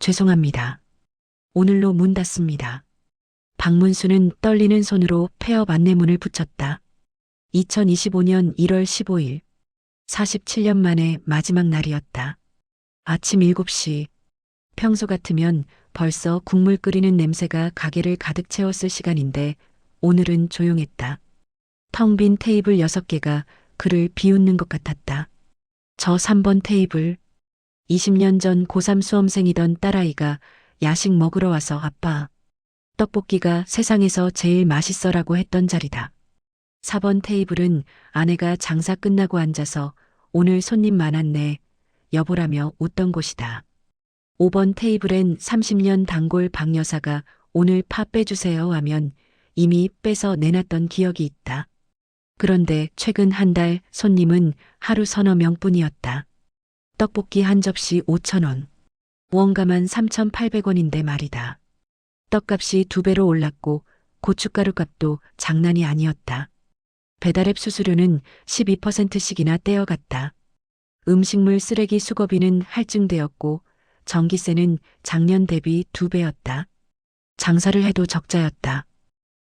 죄송합니다. 오늘로 문 닫습니다. 박문수는 떨리는 손으로 폐업 안내문을 붙였다. 2025년 1월 15일, 47년 만에 마지막 날이었다. 아침 7시, 평소 같으면 벌써 국물 끓이는 냄새가 가게를 가득 채웠을 시간인데 오늘은 조용했다. 텅 빈 테이블 6개가 그를 비웃는 것 같았다. 저 3번 테이블, 20년 전 고3 수험생이던 딸아이가 야식 먹으러 와서 아빠, 떡볶이가 세상에서 제일 맛있어라고 했던 자리다. 4번 테이블은 아내가 장사 끝나고 앉아서 오늘 손님 많았네, 여보라며 웃던 곳이다. 5번 테이블엔 30년 단골 박 여사가 오늘 파 빼주세요 하면 이미 빼서 내놨던 기억이 있다. 그런데 최근 한 달 손님은 하루 서너 명뿐이었다. 떡볶이 한 접시 5,000원. 원가만 3,800원인데 말이다. 떡값이 2배로 올랐고 고춧가루 값도 장난이 아니었다. 배달앱 수수료는 12%씩이나 떼어갔다. 음식물 쓰레기 수거비는 할증되었고 전기세는 작년 대비 2배였다. 장사를 해도 적자였다.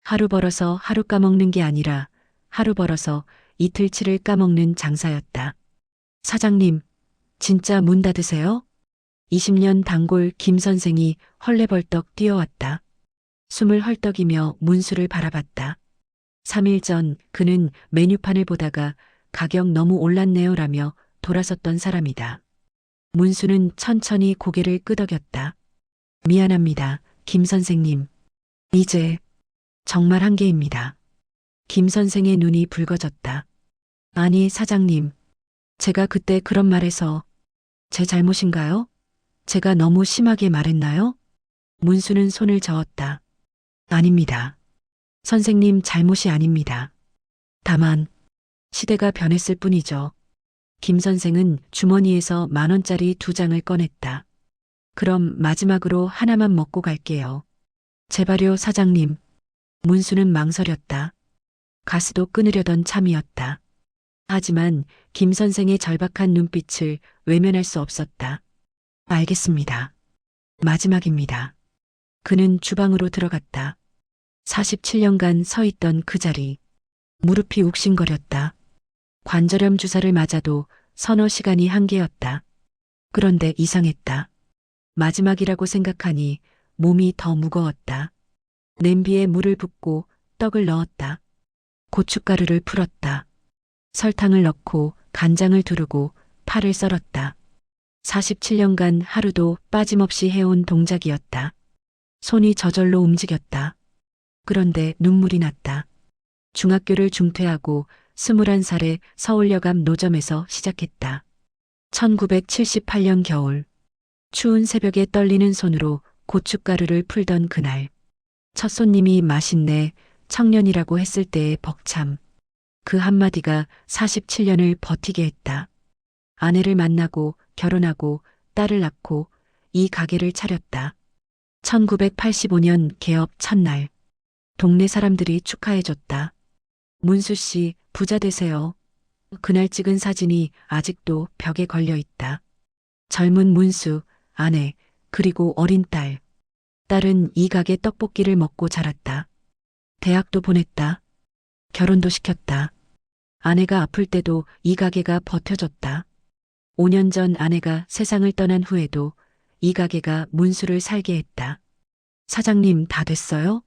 하루 벌어서 하루 까먹는 게 아니라 하루 벌어서 이틀치를 까먹는 장사였다. 사장님, 진짜 문 닫으세요? 20년 단골 김 선생이 헐레벌떡 뛰어왔다. 숨을 헐떡이며 문수를 바라봤다. 3일 전 그는 메뉴판을 보다가 가격 너무 올랐네요라며 돌아섰던 사람이다. 문수는 천천히 고개를 끄덕였다. 미안합니다, 김 선생님. 이제 정말 한계입니다. 김 선생의 눈이 붉어졌다. 아니, 사장님. 제가 그때 그런 말해서 제 잘못인가요? 제가 너무 심하게 말했나요? 문수는 손을 저었다. 아닙니다. 선생님 잘못이 아닙니다. 다만 시대가 변했을 뿐이죠. 김 선생은 주머니에서 10,000원짜리 2장을 꺼냈다. 그럼 마지막으로 하나만 먹고 갈게요. 제발요, 사장님. 문수는 망설였다. 가스도 끊으려던 참이었다. 하지만 김 선생의 절박한 눈빛을 외면할 수 없었다. 알겠습니다. 마지막입니다. 그는 주방으로 들어갔다. 47년간 서 있던 그 자리. 무릎이 욱신거렸다. 관절염 주사를 맞아도 서너 시간이 한계였다. 그런데 이상했다. 마지막이라고 생각하니 몸이 더 무거웠다. 냄비에 물을 붓고 떡을 넣었다. 고춧가루를 풀었다. 설탕을 넣고 간장을 두르고 파를 썰었다. 47년간 하루도 빠짐없이 해온 동작이었다. 손이 저절로 움직였다. 그런데 눈물이 났다. 중학교를 중퇴하고 21살에 서울역 앞 노점에서 시작했다. 1978년 겨울, 추운 새벽에 떨리는 손으로 고춧가루를 풀던 그날, 첫 손님이 맛있네, 청년이라고 했을 때의 벅참. 그 한마디가 47년을 버티게 했다. 아내를 만나고 결혼하고 딸을 낳고 이 가게를 차렸다. 1985년 개업 첫날. 동네 사람들이 축하해줬다. 문수 씨, 부자 되세요. 그날 찍은 사진이 아직도 벽에 걸려 있다. 젊은 문수, 아내, 그리고 어린 딸. 딸은 이 가게 떡볶이를 먹고 자랐다. 대학도 보냈다. 결혼도 시켰다. 아내가 아플 때도 이 가게가 버텨줬다. 5년 전 아내가 세상을 떠난 후에도 이 가게가 문수를 살게 했다. 사장님, 다 됐어요?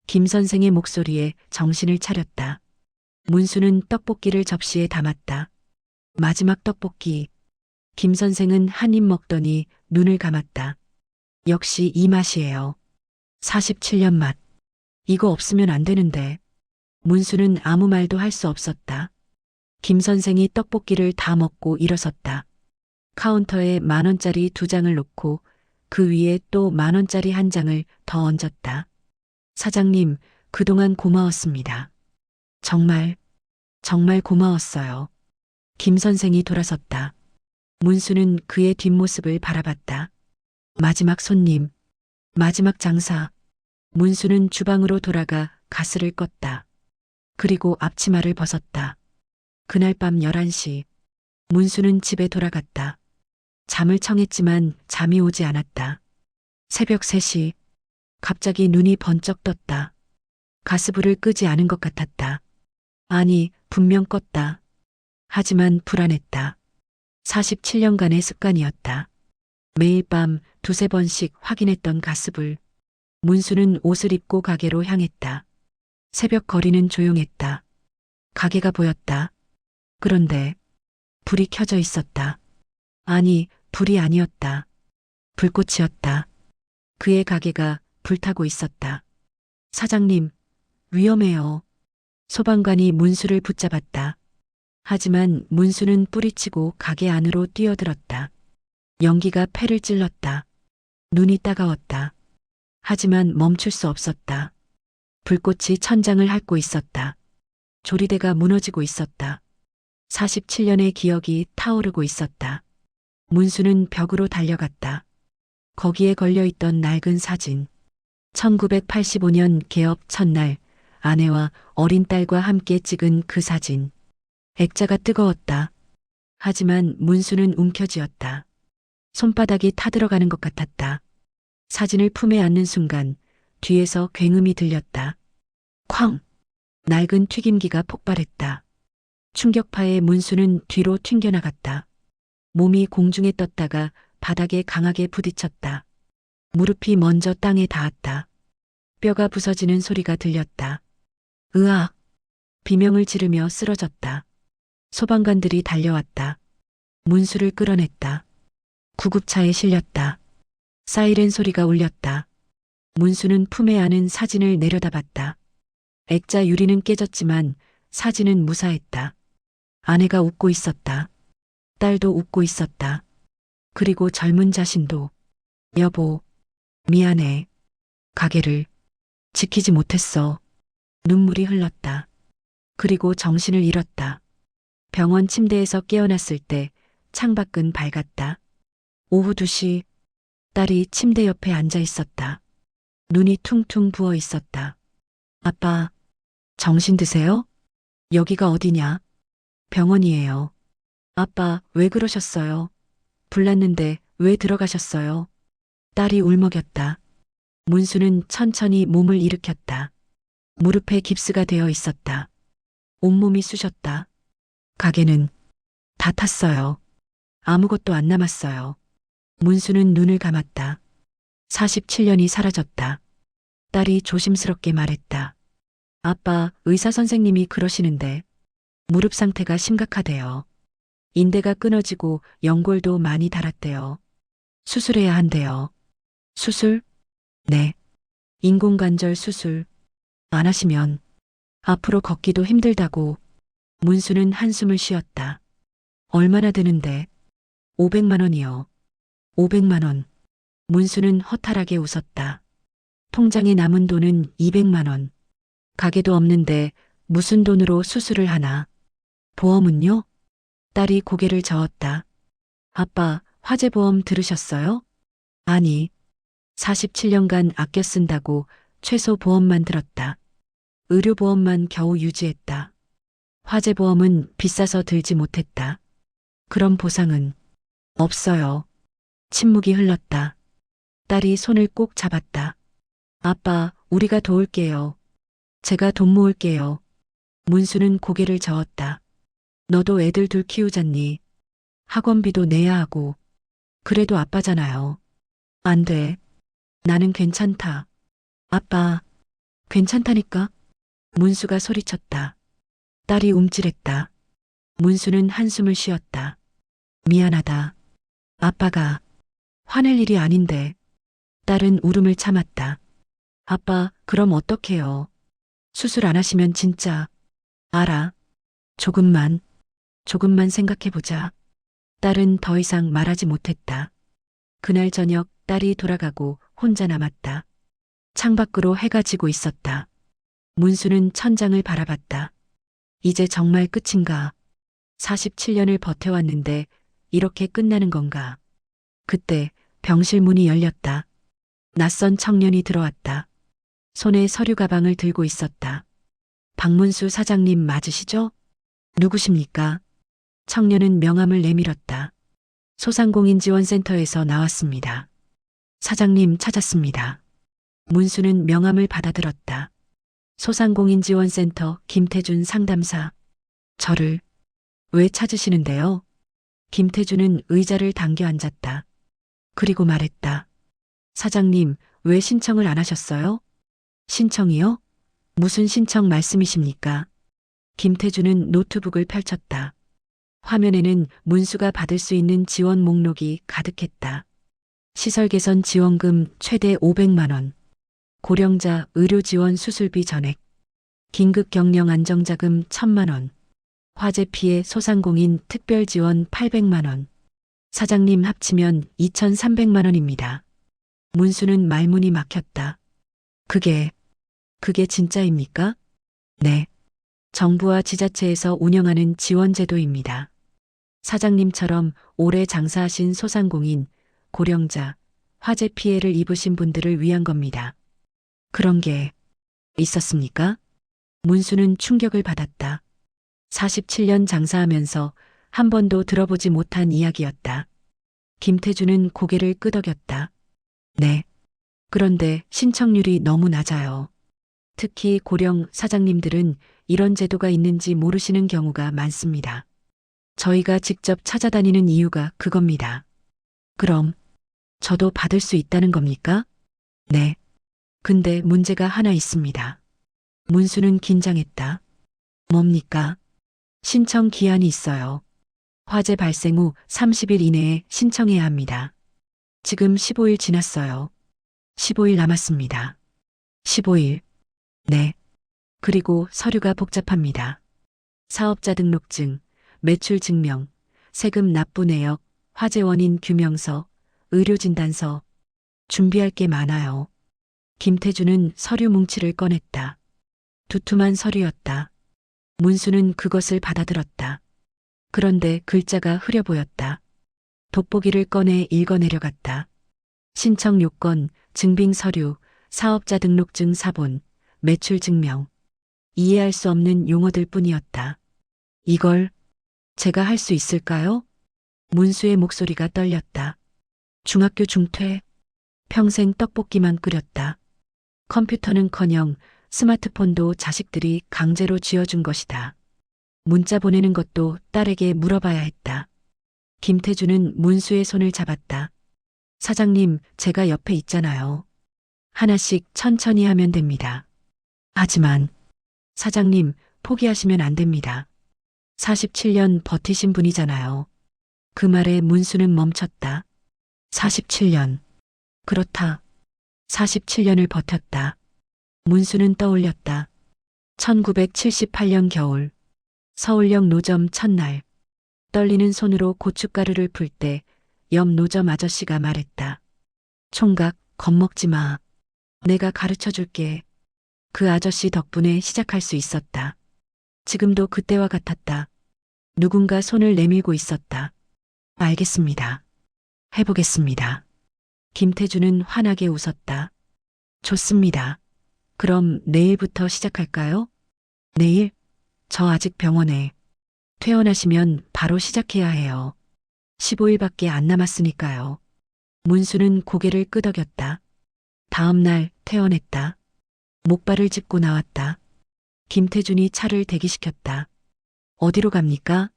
김 선생의 목소리에 정신을 차렸다. 문수는 떡볶이를 접시에 담았다. 마지막 떡볶이. 김 선생은 한 입 먹더니 눈을 감았다. 역시 이 맛이에요. 47년 맛. 이거 없으면 안 되는데. 문수는 아무 말도 할 수 없었다. 김 선생이 떡볶이를 다 먹고 일어섰다. 카운터에 10,000원짜리 2장을 놓고 그 위에 또 10,000원짜리 1장을 더 얹었다. 사장님, 그동안 고마웠습니다. 정말 고마웠어요. 김 선생이 돌아섰다. 문수는 그의 뒷모습을 바라봤다. 마지막 손님, 마지막 장사. 문수는 주방으로 돌아가 가스를 껐다. 그리고 앞치마를 벗었다. 그날 밤 11시, 문수는 집에 돌아갔다. 잠을 청했지만 잠이 오지 않았다. 새벽 3시. 갑자기 눈이 번쩍 떴다. 가스불을 끄지 않은 것 같았다. 아니, 분명 껐다. 하지만 불안했다. 47년간의 습관이었다. 매일 밤 두세 번씩 확인했던 가스불. 문수는 옷을 입고 가게로 향했다. 새벽 거리는 조용했다. 가게가 보였다. 그런데 불이 켜져 있었다. 아니, 불이 아니었다. 불꽃이었다. 그의 가게가 불타고 있었다. 사장님, 위험해요. 소방관이 문수를 붙잡았다. 하지만 문수는 뿌리치고 가게 안으로 뛰어들었다. 연기가 폐를 찔렀다. 눈이 따가웠다. 하지만 멈출 수 없었다. 불꽃이 천장을 핥고 있었다. 조리대가 무너지고 있었다. 47년의 기억이 타오르고 있었다. 문수는 벽으로 달려갔다. 거기에 걸려있던 낡은 사진. 1985년 개업 첫날 아내와 어린 딸과 함께 찍은 그 사진. 액자가 뜨거웠다. 하지만 문수는 움켜쥐었다. 손바닥이 타들어가는 것 같았다. 사진을 품에 안는 순간 뒤에서 굉음이 들렸다. 쾅! 낡은 튀김기가 폭발했다. 충격파에 문수는 뒤로 튕겨나갔다. 몸이 공중에 떴다가 바닥에 강하게 부딪혔다. 무릎이 먼저 땅에 닿았다. 뼈가 부서지는 소리가 들렸다. 으악! 비명을 지르며 쓰러졌다. 소방관들이 달려왔다. 문수를 끌어냈다. 구급차에 실렸다. 사이렌 소리가 울렸다. 문수는 품에 안은 사진을 내려다봤다. 액자 유리는 깨졌지만 사진은 무사했다. 아내가 웃고 있었다. 딸도 웃고 있었다. 그리고 젊은 자신도. 여보, 미안해. 가게를 지키지 못했어. 눈물이 흘렀다. 그리고 정신을 잃었다. 병원 침대에서 깨어났을 때 창밖은 밝았다. 오후 2시, 딸이 침대 옆에 앉아 있었다. 눈이 퉁퉁 부어 있었다. 아빠, 정신 드세요? 여기가 어디냐? 병원이에요. 아빠, 왜 그러셨어요? 불났는데 왜 들어가셨어요? 딸이 울먹였다. 문수는 천천히 몸을 일으켰다. 무릎에 깁스가 되어 있었다. 온몸이 쑤셨다. 가게는 다 탔어요. 아무것도 안 남았어요. 문수는 눈을 감았다. 47년이 사라졌다. 딸이 조심스럽게 말했다. 아빠, 의사 선생님이 그러시는데 무릎 상태가 심각하대요. 인대가 끊어지고 연골도 많이 닳았대요. 수술해야 한대요. 수술? 네. 인공관절 수술. 안 하시면 앞으로 걷기도 힘들다고. 문수는 한숨을 쉬었다. 얼마나 드는데? 500만 원이요. 500만 원. 문수는 허탈하게 웃었다. 통장에 남은 돈은 200만 원. 가게도 없는데 무슨 돈으로 수술을 하나. 보험은요? 딸이 고개를 저었다. 아빠, 화재보험 들으셨어요? 아니. 47년간 아껴 쓴다고 최소 보험만 들었다. 의료보험만 겨우 유지했다. 화재보험은 비싸서 들지 못했다. 그럼 보상은? 없어요. 침묵이 흘렀다. 딸이 손을 꼭 잡았다. 아빠, 우리가 도울게요. 제가 돈 모을게요. 문수는 고개를 저었다. 너도 애들 둘 키우잖니. 학원비도 내야 하고. 그래도 아빠잖아요. 안 돼. 나는 괜찮다. 아빠, 괜찮다니까? 문수가 소리쳤다. 딸이 움찔했다. 문수는 한숨을 쉬었다. 미안하다. 아빠가 화낼 일이 아닌데. 딸은 울음을 참았다. 아빠, 그럼 어떡해요? 수술 안 하시면 진짜. 알아. 조금만 생각해보자. 딸은 더 이상 말하지 못했다. 그날 저녁 딸이 돌아가고 혼자 남았다. 창밖으로 해가 지고 있었다. 문수는 천장을 바라봤다. 이제 정말 끝인가? 47년을 버텨왔는데 이렇게 끝나는 건가? 그때 병실 문이 열렸다. 낯선 청년이 들어왔다. 손에 서류 가방을 들고 있었다. 박문수 사장님 맞으시죠? 누구십니까? 청년은 명함을 내밀었다. 소상공인지원센터에서 나왔습니다. 사장님 찾았습니다. 문수는 명함을 받아들었다. 소상공인지원센터 김태준 상담사. 저를 왜 찾으시는데요? 김태준은 의자를 당겨 앉았다. 그리고 말했다. 사장님, 왜 신청을 안 하셨어요? 신청이요? 무슨 신청 말씀이십니까? 김태준은 노트북을 펼쳤다. 화면에는 문수가 받을 수 있는 지원 목록이 가득했다. 시설 개선 지원금 최대 500만 원. 고령자 의료 지원 수술비 전액. 긴급 경영 안정자금 1,000만 원. 화재 피해 소상공인 특별 지원 800만 원. 사장님 합치면 2,300만 원입니다. 문수는 말문이 막혔다. 그게 진짜입니까? 네. 정부와 지자체에서 운영하는 지원제도입니다. 사장님처럼 오래 장사하신 소상공인, 고령자, 화재 피해를 입으신 분들을 위한 겁니다. 그런 게 있었습니까? 문수는 충격을 받았다. 47년 장사하면서 한 번도 들어보지 못한 이야기였다. 김태준은 고개를 끄덕였다. 네. 그런데 신청률이 너무 낮아요. 특히 고령 사장님들은 이런 제도가 있는지 모르시는 경우가 많습니다. 저희가 직접 찾아다니는 이유가 그겁니다. 그럼 저도 받을 수 있다는 겁니까? 네. 근데 문제가 하나 있습니다. 문수는 긴장했다. 뭡니까? 신청 기한이 있어요. 화재 발생 후 30일 이내에 신청해야 합니다. 지금 15일 지났어요. 15일 남았습니다. 15일. 네. 그리고 서류가 복잡합니다. 사업자 등록증, 매출 증명, 세금 납부 내역, 화재 원인 규명서, 의료진단서. 준비할 게 많아요. 김태준은 서류 뭉치를 꺼냈다. 두툼한 서류였다. 문수는 그것을 받아들었다. 그런데 글자가 흐려 보였다. 돋보기를 꺼내 읽어내려갔다. 신청 요건, 증빙 서류, 사업자 등록증 사본, 매출 증명. 이해할 수 없는 용어들 뿐이었다. 이걸 제가 할 수 있을까요? 문수의 목소리가 떨렸다. 중학교 중퇴, 평생 떡볶이만 끓였다. 컴퓨터는커녕 스마트폰도 자식들이 강제로 쥐어준 것이다. 문자 보내는 것도 딸에게 물어봐야 했다. 김태준은 문수의 손을 잡았다. 사장님, 제가 옆에 있잖아요. 하나씩 천천히 하면 됩니다. 하지만 사장님, 포기하시면 안 됩니다. 47년 버티신 분이잖아요. 그 말에 문수는 멈췄다. 47년. 그렇다. 47년을 버텼다. 문수는 떠올렸다. 1978년 겨울. 서울역 노점 첫날. 떨리는 손으로 고춧가루를 풀 때 옆 노점 아저씨가 말했다. 총각, 겁먹지 마. 내가 가르쳐 줄게. 그 아저씨 덕분에 시작할 수 있었다. 지금도 그때와 같았다. 누군가 손을 내밀고 있었다. 알겠습니다. 해보겠습니다. 김태준은 환하게 웃었다. 좋습니다. 그럼 내일부터 시작할까요? 내일? 저 아직 병원에. 퇴원하시면 바로 시작해야 해요. 15일밖에 안 남았으니까요. 문수는 고개를 끄덕였다. 다음 날 퇴원했다. 목발을 짚고 나왔다. 김태준이 차를 대기시켰다. 어디로 갑니까?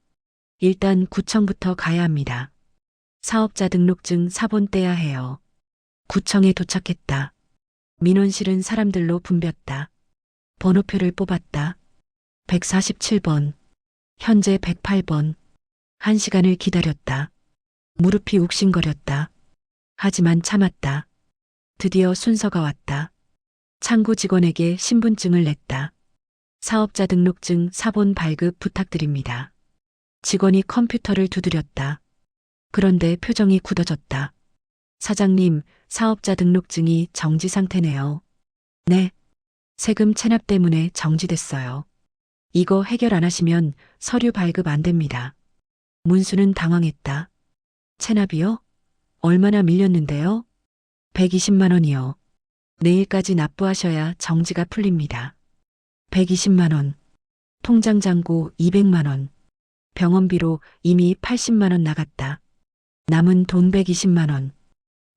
일단 구청부터 가야 합니다. 사업자 등록증 사본 떼야 해요. 구청에 도착했다. 민원실은 사람들로 붐볐다. 번호표를 뽑았다. 147번. 현재 108번. 1시간을 기다렸다. 무릎이 욱신거렸다. 하지만 참았다. 드디어 순서가 왔다. 창구 직원에게 신분증을 냈다. 사업자 등록증 사본 발급 부탁드립니다. 직원이 컴퓨터를 두드렸다. 그런데 표정이 굳어졌다. 사장님, 사업자 등록증이 정지 상태네요. 네. 세금 체납 때문에 정지됐어요. 이거 해결 안 하시면 서류 발급 안 됩니다. 문수는 당황했다. 체납이요? 얼마나 밀렸는데요? 120만 원이요. 내일까지 납부하셔야 정지가 풀립니다. 120만 원. 통장 잔고 200만 원. 병원비로 이미 80만 원 나갔다. 남은 돈 120만 원.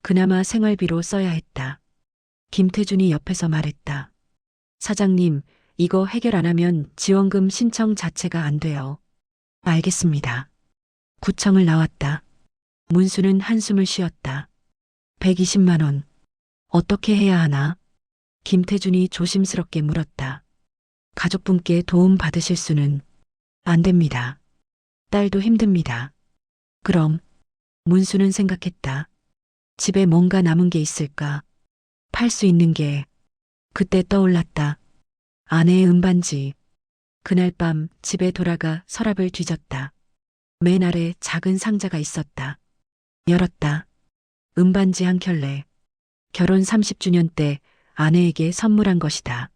그나마 생활비로 써야 했다. 김태준이 옆에서 말했다. 사장님, 이거 해결 안 하면 지원금 신청 자체가 안 돼요. 알겠습니다. 구청을 나왔다. 문수는 한숨을 쉬었다. 120만 원. 어떻게 해야 하나? 김태준이 조심스럽게 물었다. 가족분께 도움 받으실 수는 안 됩니다. 딸도 힘듭니다. 그럼 문수는 생각했다. 집에 뭔가 남은 게 있을까? 팔 수 있는 게 그때 떠올랐다. 아내의 은반지. 그날 밤 집에 돌아가 서랍을 뒤졌다. 맨 아래 작은 상자가 있었다. 열었다. 은반지 한 켤레. 결혼 30주년 때 아내에게 선물한 것이다.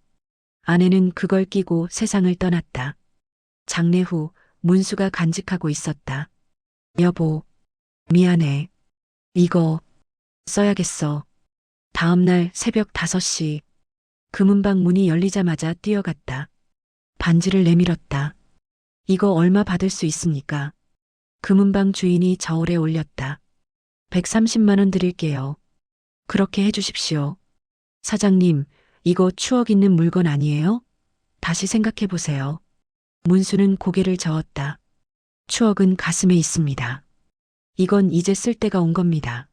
아내는 그걸 끼고 세상을 떠났다. 장례 후 문수가 간직하고 있었다. 여보, 미안해. 이거 써야겠어. 다음 날 새벽 5시 금은방 문이 열리자마자 뛰어갔다. 반지를 내밀었다. 이거 얼마 받을 수 있습니까? 금은방 주인이 저울에 올렸다. 130만 원 드릴게요. 그렇게 해주십시오. 사장님, 이거 추억 있는 물건 아니에요? 다시 생각해 보세요. 문수는 고개를 저었다. 추억은 가슴에 있습니다. 이건 이제 쓸 때가 온 겁니다.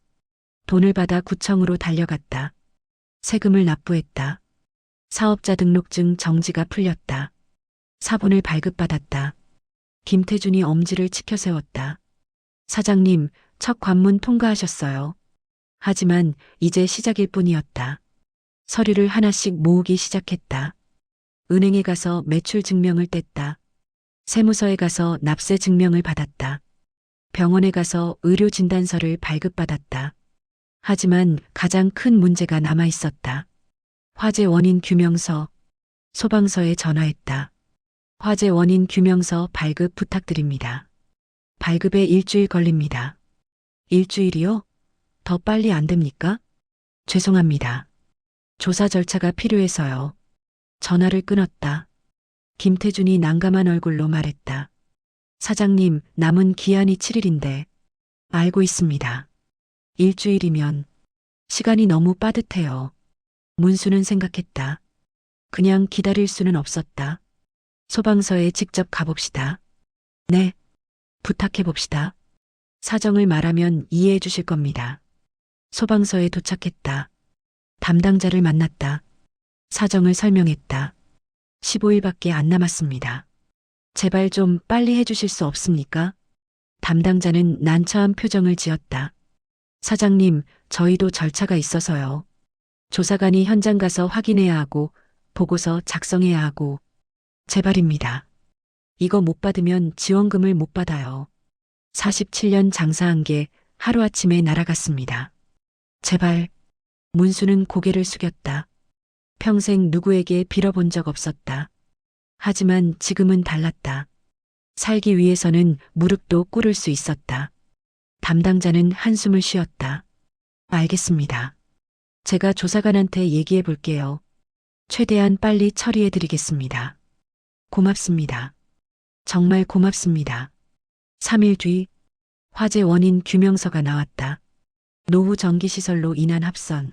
돈을 받아 구청으로 달려갔다. 세금을 납부했다. 사업자 등록증 정지가 풀렸다. 사본을 발급받았다. 김태준이 엄지를 치켜 세웠다. 사장님, 첫 관문 통과하셨어요. 하지만 이제 시작일 뿐이었다. 서류를 하나씩 모으기 시작했다. 은행에 가서 매출 증명을 뗐다. 세무서에 가서 납세 증명을 받았다. 병원에 가서 의료 진단서를 발급받았다. 하지만 가장 큰 문제가 남아 있었다. 화재 원인 규명서. 소방서에 전화했다. 화재 원인 규명서 발급 부탁드립니다. 발급에 일주일 걸립니다. 일주일이요? 더 빨리 안 됩니까? 죄송합니다. 조사 절차가 필요해서요. 전화를 끊었다. 김태준이 난감한 얼굴로 말했다. 사장님, 남은 기한이 7일인데. 알고 있습니다. 일주일이면 시간이 너무 빠듯해요. 문수는 생각했다. 그냥 기다릴 수는 없었다. 소방서에 직접 가봅시다. 네. 부탁해 봅시다. 사정을 말하면 이해해 주실 겁니다. 소방서에 도착했다. 담당자를 만났다. 사정을 설명했다. 15일밖에 안 남았습니다. 제발 좀 빨리 해주실 수 없습니까? 담당자는 난처한 표정을 지었다. 사장님, 저희도 절차가 있어서요. 조사관이 현장 가서 확인해야 하고, 보고서 작성해야 하고. 제발입니다. 이거 못 받으면 지원금을 못 받아요. 47년 장사한 게 하루아침에 날아갔습니다. 제발. 문수는 고개를 숙였다. 평생 누구에게 빌어본 적 없었다. 하지만 지금은 달랐다. 살기 위해서는 무릎도 꿇을 수 있었다. 담당자는 한숨을 쉬었다. 알겠습니다. 제가 조사관한테 얘기해 볼게요. 최대한 빨리 처리해 드리겠습니다. 고맙습니다. 정말 고맙습니다. 3일 뒤 화재 원인 규명서가 나왔다. 노후 전기시설로 인한 합선.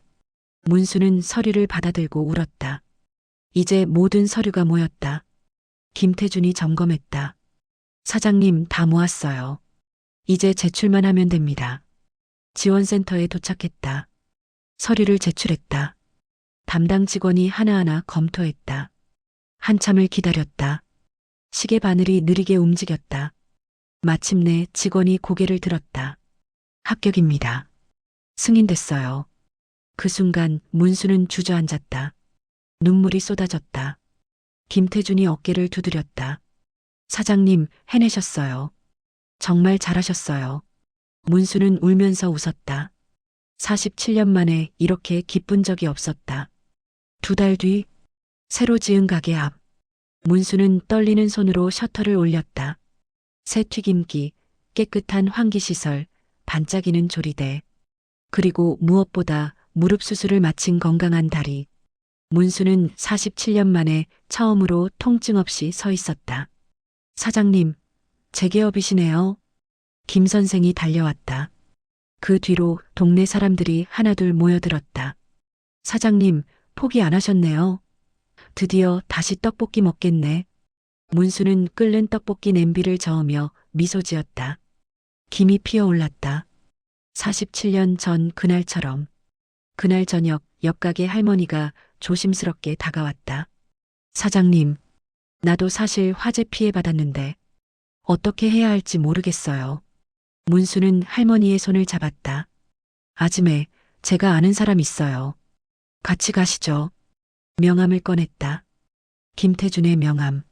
문수는 서류를 받아들고 울었다. 이제 모든 서류가 모였다. 김태준이 점검했다. 사장님, 다 모았어요. 이제 제출만 하면 됩니다. 지원센터에 도착했다. 서류를 제출했다. 담당 직원이 하나하나 검토했다. 한참을 기다렸다. 시계 바늘이 느리게 움직였다. 마침내 직원이 고개를 들었다. 합격입니다. 승인됐어요. 그 순간 문수는 주저앉았다. 눈물이 쏟아졌다. 김태준이 어깨를 두드렸다. 사장님, 해내셨어요. 정말 잘하셨어요. 문수는 울면서 웃었다. 47년 만에 이렇게 기쁜 적이 없었다. 2달 뒤, 새로 지은 가게 앞. 문수는 떨리는 손으로 셔터를 올렸다. 새 튀김기, 깨끗한 환기시설, 반짝이는 조리대. 그리고 무엇보다 무릎 수술을 마친 건강한 다리. 문수는 47년 만에 처음으로 통증 없이 서 있었다. 사장님, 재개업이시네요. 김 선생이 달려왔다. 그 뒤로 동네 사람들이 하나둘 모여들었다. 사장님, 포기 안 하셨네요. 드디어 다시 떡볶이 먹겠네. 문수는 끓는 떡볶이 냄비를 저으며 미소 지었다. 김이 피어올랐다. 47년 전 그날처럼. 그날 저녁 옆가게 할머니가 조심스럽게 다가왔다. 사장님, 나도 사실 화재 피해 받았는데 어떻게 해야 할지 모르겠어요. 문수는 할머니의 손을 잡았다. 아줌매, 제가 아는 사람 있어요. 같이 가시죠. 명함을 꺼냈다. 김태준의 명함.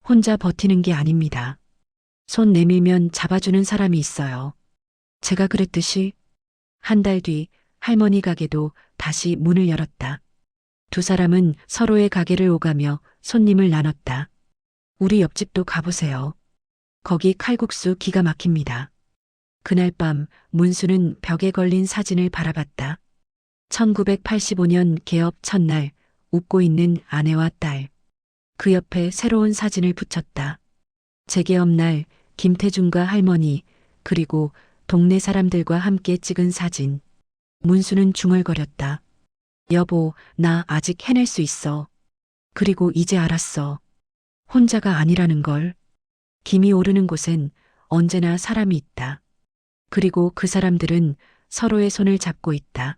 혼자 버티는 게 아닙니다. 손 내밀면 잡아주는 사람이 있어요. 제가 그랬듯이 한 달 뒤 할머니 가게도 다시 문을 열었다. 두 사람은 서로의 가게를 오가며 손님을 나눴다. 우리 옆집도 가보세요. 거기 칼국수 기가 막힙니다. 그날 밤 문수는 벽에 걸린 사진을 바라봤다. 1985년 개업 첫날 웃고 있는 아내와 딸. 그 옆에 새로운 사진을 붙였다. 재개업 날 김태준과 할머니 그리고 동네 사람들과 함께 찍은 사진. 문수는 중얼거렸다. 여보, 나 아직 해낼 수 있어. 그리고 이제 알았어. 혼자가 아니라는 걸. 김이 오르는 곳엔 언제나 사람이 있다. 그리고 그 사람들은 서로의 손을 잡고 있다.